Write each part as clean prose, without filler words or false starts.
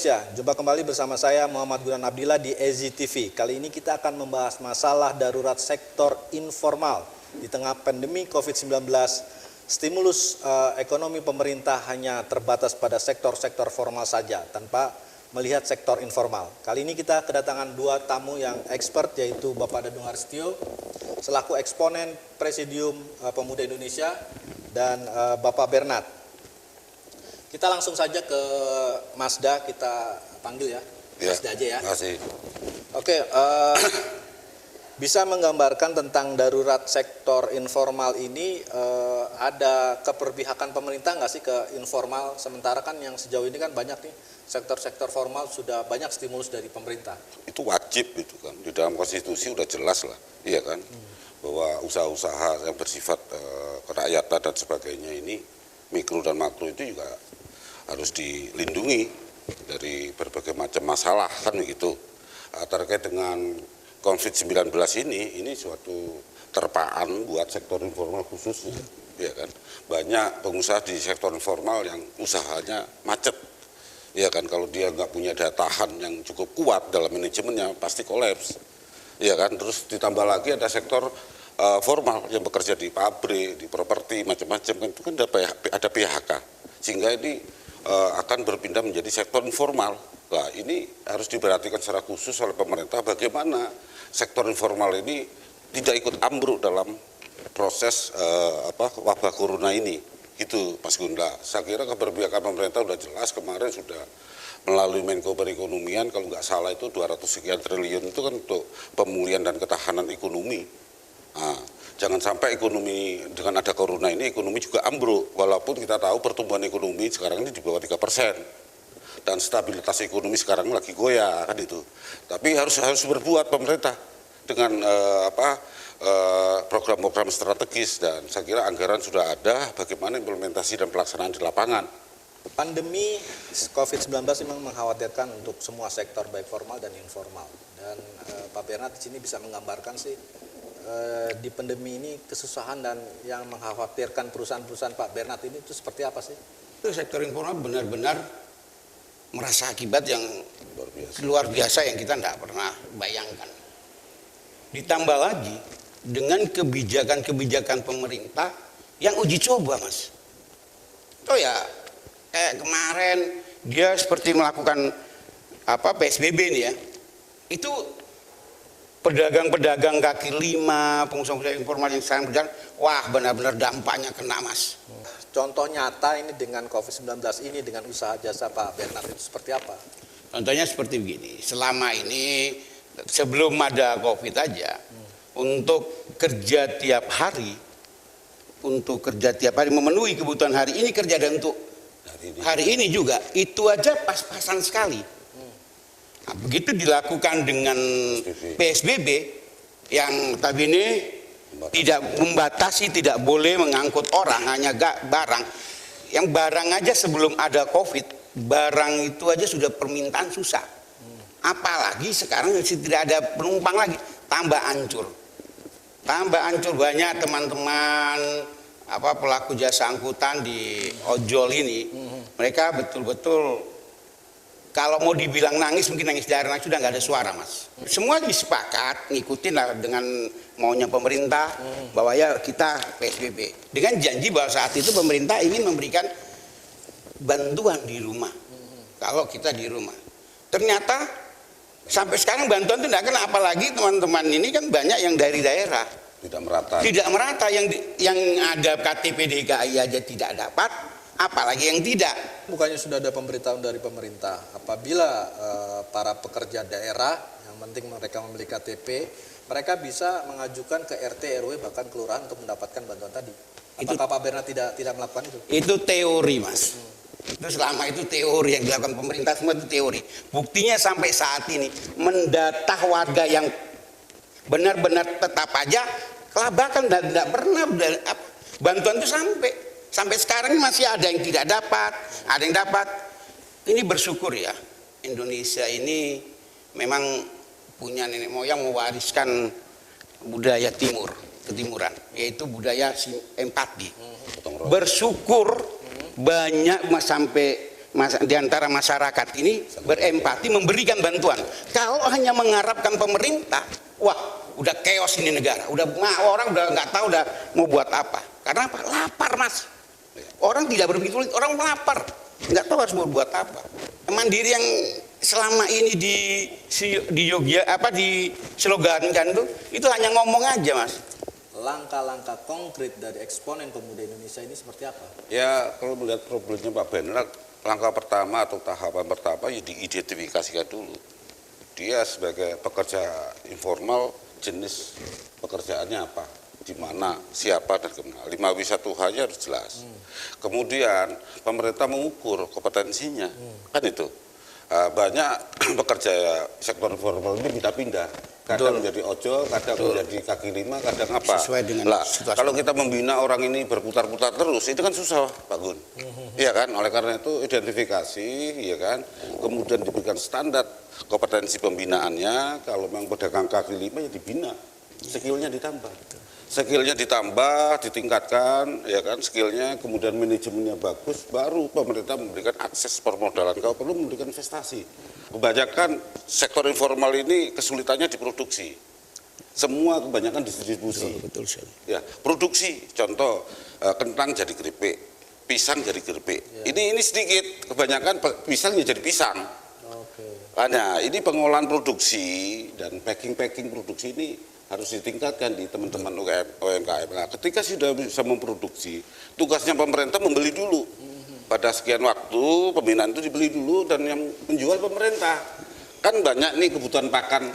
Indonesia, jumpa kembali bersama saya Muhammad Gunan Abdillah di EZI TV. Kali ini kita akan membahas masalah darurat sektor informal. Di tengah pandemi COVID-19, stimulus ekonomi pemerintah hanya terbatas pada sektor-sektor formal saja, tanpa melihat sektor informal. Kali ini kita kedatangan dua tamu yang expert, yaitu Bapak Dadung Harstio, selaku eksponen Presidium Pemuda Indonesia, dan Bapak Bernard. Kita langsung saja ke Masda, kita panggil ya, Masda aja ya. Makasih. Oke, bisa menggambarkan tentang darurat sektor informal ini, ada keperpihakan pemerintah nggak sih ke informal? Sementara kan yang sejauh ini kan banyak nih, sektor-sektor formal sudah banyak stimulus dari pemerintah. Itu wajib itu kan, di dalam konstitusi udah jelas lah, iya kan, bahwa usaha-usaha yang bersifat kerakyatan dan sebagainya ini, mikro dan makro itu juga harus dilindungi dari berbagai macam masalah kan begitu. Terkait dengan COVID-19 ini suatu terpaan buat sektor informal khususnya, ya kan. Banyak pengusaha di sektor informal yang usahanya macet, ya kan. Kalau dia nggak punya daya tahan yang cukup kuat dalam manajemennya pasti kolaps, ya kan. Terus ditambah lagi ada sektor formal yang bekerja di pabrik, di properti, macam-macam kan, itu kan ada PHK, sehingga ini akan berpindah menjadi sektor informal. Nah, ini harus diperhatikan secara khusus oleh pemerintah bagaimana sektor informal ini tidak ikut ambruk dalam proses wabah corona ini. Gitu, Mas Gunda. Saya kira keberpihakan pemerintah sudah jelas, kemarin sudah melalui Menko Perekonomian, kalau nggak salah itu 200 sekian triliun itu kan untuk pemulihan dan ketahanan ekonomi. Nah, jangan sampai ekonomi dengan ada corona ini ekonomi juga ambruk, walaupun kita tahu pertumbuhan ekonomi sekarang ini di bawah 3% dan stabilitas ekonomi sekarang lagi goyah kan itu. Tapi harus berbuat pemerintah dengan program-program strategis, dan saya kira anggaran sudah ada, bagaimana implementasi dan pelaksanaan di lapangan. Pandemi COVID-19 memang mengkhawatirkan untuk semua sektor baik formal dan informal. Dan Pak Bernard di sini bisa menggambarkan sih di pandemi ini kesusahan dan yang mengkhawatirkan perusahaan-perusahaan Pak Bernard ini itu seperti apa sih? Itu sektor informal benar-benar merasa akibat yang luar biasa yang kita tidak pernah bayangkan. Ditambah lagi dengan kebijakan-kebijakan pemerintah yang uji coba, Mas. Itu ya kayak kemarin dia seperti melakukan PSBB nih ya. Itu pedagang-pedagang kaki lima, pengusaha-pengusaha informal yang sekarang berjalan, wah benar-benar dampaknya kena, Mas. Contoh nyata ini dengan COVID-19 ini, dengan usaha jasa Pak Bernard itu seperti apa? Contohnya seperti begini, selama ini sebelum ada COVID aja, untuk kerja tiap hari memenuhi kebutuhan hari ini, kerja dan untuk hari ini juga, itu aja pas-pasan sekali. Nah, begitu dilakukan dengan PSBB yang tadi ini tidak membatasi, tidak boleh mengangkut orang, hanya barang. Yang barang aja sebelum ada COVID, barang itu aja sudah permintaan susah. Apalagi sekarang tidak ada penumpang lagi, tambah hancur. Tambah hancur, banyak teman-teman pelaku jasa angkutan di ojol ini, mereka betul-betul kalau mau dibilang nangis, mungkin nangis darah, sudah nggak ada suara, Mas. Semua disepakat, ngikutin lah dengan maunya pemerintah, bahwa ya kita PSBB. Dengan janji bahwa saat itu pemerintah ingin memberikan bantuan di rumah. Kalau kita di rumah. Ternyata sampai sekarang bantuan itu tidak kena, apalagi teman-teman ini kan banyak yang dari daerah. Tidak merata, yang ada KTP DKI aja tidak dapat, apalagi yang tidak. Bukannya sudah ada pemberitahuan dari pemerintah, apabila para pekerja daerah, yang penting mereka memiliki KTP, mereka bisa mengajukan ke RT, RW, bahkan kelurahan untuk mendapatkan bantuan tadi. Apakah Pak Bernard tidak melakukan itu? Itu teori, Mas. Itu selama itu teori yang dilakukan pemerintah, semua itu teori. Buktinya sampai saat ini, mendata warga yang benar-benar tetap aja kelabakan dan tidak pernah bantuan itu sampai sekarang masih ada yang tidak dapat, ada yang dapat. Ini bersyukur ya, Indonesia ini memang punya nenek moyang mewariskan budaya ketimuran, yaitu budaya empati. Bersyukur banyak sampai di antara masyarakat ini berempati memberikan bantuan. Kalau hanya mengharapkan pemerintah, wah udah chaos ini negara, orang udah nggak tahu udah mau buat apa. Karena apa? Lapar Mas. Orang tidak berpikir, orang lapar, nggak tahu harus berbuat apa. Mandiri yang selama ini di Yogyakarta dislogankan itu hanya ngomong aja Mas. Langkah-langkah konkret dari eksponen pemuda Indonesia ini seperti apa? Ya kalau melihat problemnya Pak Bernard, langkah pertama atau tahapan pertama ya diidentifikasikan dulu. Dia sebagai pekerja informal, jenis pekerjaannya apa, di mana, siapa, dan kemana. 5W1H-nya harus jelas. Kemudian pemerintah mengukur kompetensinya, kan itu. Banyak pekerja sektor informal ini pindah-pindah. Kadang menjadi ojol, kadang menjadi kaki lima, kadang apa. Sesuai dengan situasi. Kalau kita membina orang ini berputar-putar terus, itu kan susah Pak Gun. Iya kan? Oleh karena itu identifikasi, ya kan. Kemudian diberikan standar kompetensi pembinaannya. Kalau memang pedagang kaki lima ya dibina, skillnya ditambah. Skillnya ditambah, ditingkatkan, ya kan, skillnya, kemudian manajemennya bagus, baru pemerintah memberikan akses permodalan. Kalau perlu memberikan investasi. Kebanyakan sektor informal ini kesulitannya di produksi. Semua kebanyakan distribusi. Betul sekali. Ya, produksi, contoh kentang jadi keripik, pisang jadi keripik. Ini sedikit, kebanyakan pisangnya jadi pisang. Nah, ini pengolahan produksi dan packing produksi ini harus ditingkatkan di teman-teman UMKM. Nah, ketika sudah bisa memproduksi, tugasnya pemerintah membeli dulu. Pada sekian waktu pembinaan itu dibeli dulu dan yang menjual pemerintah. Kan banyak nih kebutuhan pakan,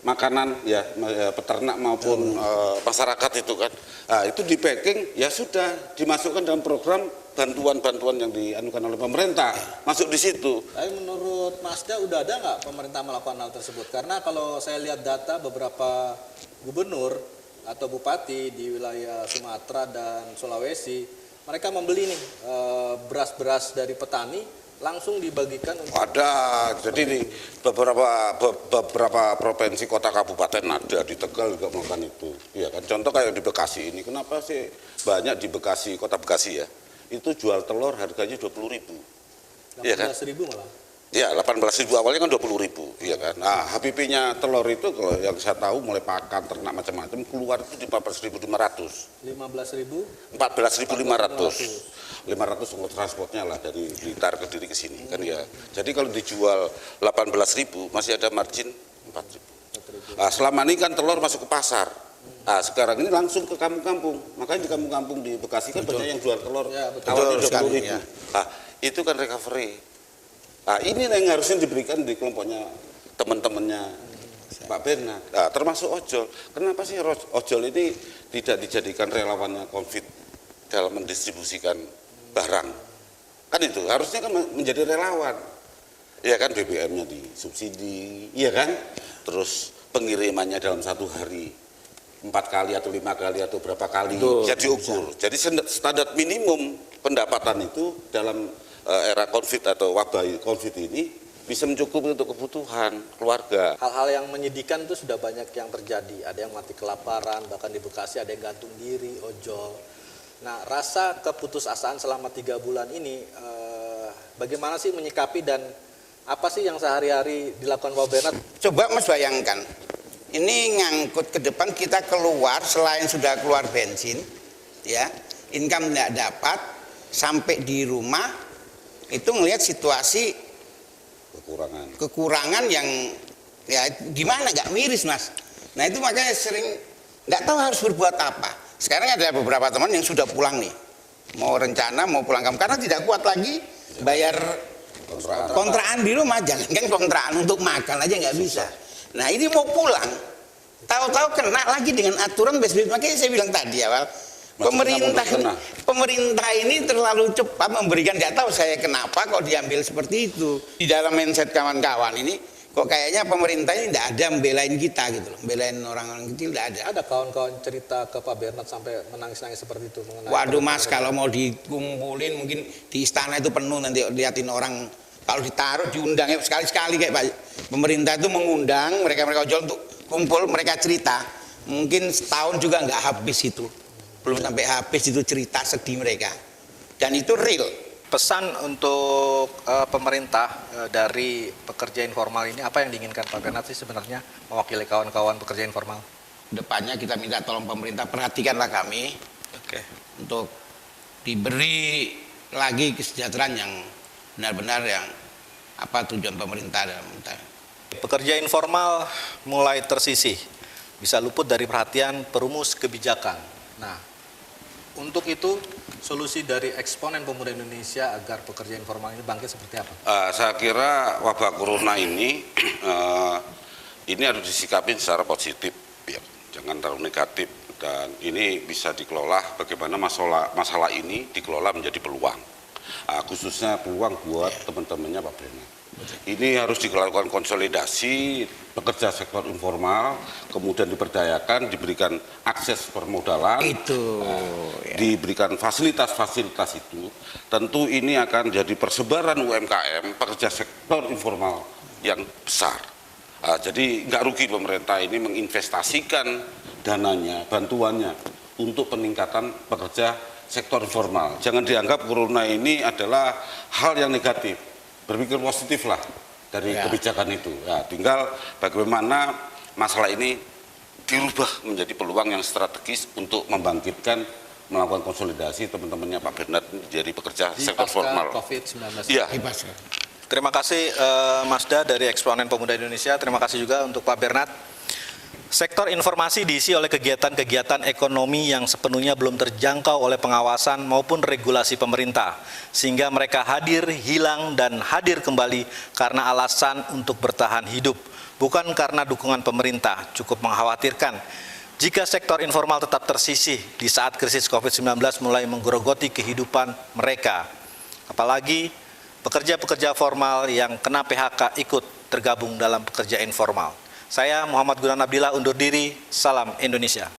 makanan ya peternak maupun masyarakat itu kan. Nah, itu di packing ya sudah dimasukkan dalam program bantuan-bantuan yang dianukan oleh pemerintah, masuk di situ. Tapi menurut Masda udah ada nggak pemerintah melakukan hal tersebut? Karena kalau saya lihat data beberapa gubernur atau bupati di wilayah Sumatera dan Sulawesi, mereka membeli nih beras-beras dari petani langsung dibagikan untuk ada. Jadi di beberapa provinsi kota kabupaten ada, di Tegal juga melakukan itu. Ya kan, contoh kayak di Bekasi ini, kenapa sih banyak di Bekasi, kota Bekasi ya, itu jual telur harganya 20.000. Iya kan? 18.000 malah. Ya, 18.000 awalnya kan 20.000, iya kan. Nah, HPP-nya telur itu kalau yang saya tahu mulai pakan ternak macam-macam keluar itu di 14.500. 15.000? 14.500. 500 untuk transportnya lah dari Blitar ke Diri ke sini kan ya. Jadi kalau dijual 18.000 masih ada margin 4.000. Nah, selama ini kan telur masuk ke pasar. Nah, sekarang ini langsung ke kampung-kampung. Makanya di kampung-kampung di Bekasi kan banyak yang jual telur. Ya, awalnya 20.000. Ya. Nah, itu kan recovery. Nah, ini yang harusnya diberikan di kelompoknya teman-temannya Pak Bernard. Nah, termasuk ojol. Kenapa sih ojol ini tidak dijadikan relawannya COVID dalam mendistribusikan barang? Kan itu harusnya kan menjadi relawan. Ya kan, BBM-nya disubsidi, iya kan? Terus pengirimannya dalam satu hari 4 kali atau 5 kali atau berapa kali bisa diukur. Jadi standar minimum pendapatan itu dalam era COVID atau wabah COVID ini bisa mencukupi untuk kebutuhan keluarga. Hal-hal yang menyedihkan itu sudah banyak yang terjadi. Ada yang mati kelaparan, bahkan di Bekasi ada yang gantung diri, ojol. Nah, rasa keputusasaan selama 3 bulan ini, bagaimana sih menyikapi dan apa sih yang sehari-hari dilakukan Pak Bernard? Coba Mas bayangkan, ini ngangkut ke depan kita keluar, selain sudah keluar bensin, ya, income tidak dapat, sampai di rumah, itu ngelihat situasi kekurangan yang ya gimana, nggak miris Mas. Nah itu makanya sering nggak tahu harus berbuat apa. Sekarang ada beberapa teman yang sudah pulang nih, mau rencana mau pulang kampung karena tidak kuat lagi bayar kontrakan di rumah. Jangan kan kontrakan, untuk makan aja nggak bisa. Nah ini mau pulang, tahu-tahu kena lagi dengan aturan PSBB. Makanya saya bilang tadi awal, pemerintah ini terlalu cepat memberikan, nggak tahu saya kenapa kok diambil seperti itu. Di dalam mindset kawan-kawan ini kok kayaknya pemerintah ini tidak ada membelain kita gitu loh, membelain orang-orang kecil tidak ada. Ada kawan-kawan cerita ke Pak Bernard sampai menangis-nangis seperti itu mengenai. Waduh Mas, kalau mau dikumpulin mungkin di istana itu penuh, nanti liatin orang kalau ditaruh diundang sekali-sekali kayak Pak pemerintah itu mengundang mereka ojol untuk kumpul, mereka cerita mungkin setahun juga nggak habis itu. Belum sampai habis itu cerita sedih mereka, dan itu real. Pesan untuk pemerintah dari pekerja informal ini, apa yang diinginkan Pak Bernard sih sebenarnya mewakili kawan-kawan pekerja informal? Depannya kita minta tolong pemerintah, perhatikanlah kami Oke. untuk diberi lagi kesejahteraan yang benar-benar yang apa tujuan pemerintah dalam Pekerja informal mulai tersisih, bisa luput dari perhatian perumus kebijakan. Nah, untuk itu solusi dari eksponen pemuda Indonesia agar pekerja informal ini bangkit seperti apa? Saya kira wabah corona ini harus disikapin secara positif, ya. Jangan terlalu negatif, dan ini bisa dikelola bagaimana masalah ini dikelola menjadi peluang, khususnya peluang buat teman-temannya Pak Bernard. Ini harus dilakukan konsolidasi pekerja sektor informal, kemudian diberdayakan, diberikan akses permodalan, diberikan fasilitas-fasilitas itu. Tentu ini akan jadi persebaran UMKM, pekerja sektor informal yang besar. Jadi nggak rugi pemerintah ini menginvestasikan dananya, bantuannya untuk peningkatan pekerja sektor informal. Jangan dianggap corona ini adalah hal yang negatif. Berpikir positif lah dari kebijakan itu. Ya, tinggal bagaimana masalah ini dirubah menjadi peluang yang strategis untuk membangkitkan, melakukan konsolidasi teman-temannya Pak Bernard dari pekerja sektor formal. COVID-19. Iya. Terima kasih Masda dari Eksponen Pemuda Indonesia. Terima kasih juga untuk Pak Bernard. Sektor informasi diisi oleh kegiatan-kegiatan ekonomi yang sepenuhnya belum terjangkau oleh pengawasan maupun regulasi pemerintah, sehingga mereka hadir, hilang, dan hadir kembali karena alasan untuk bertahan hidup, bukan karena dukungan pemerintah. Cukup mengkhawatirkan jika sektor informal tetap tersisih di saat krisis COVID-19 mulai menggerogoti kehidupan mereka. Apalagi pekerja-pekerja formal yang kena PHK ikut tergabung dalam pekerja informal. Saya Muhammad Gunan Abdillah undur diri, salam Indonesia.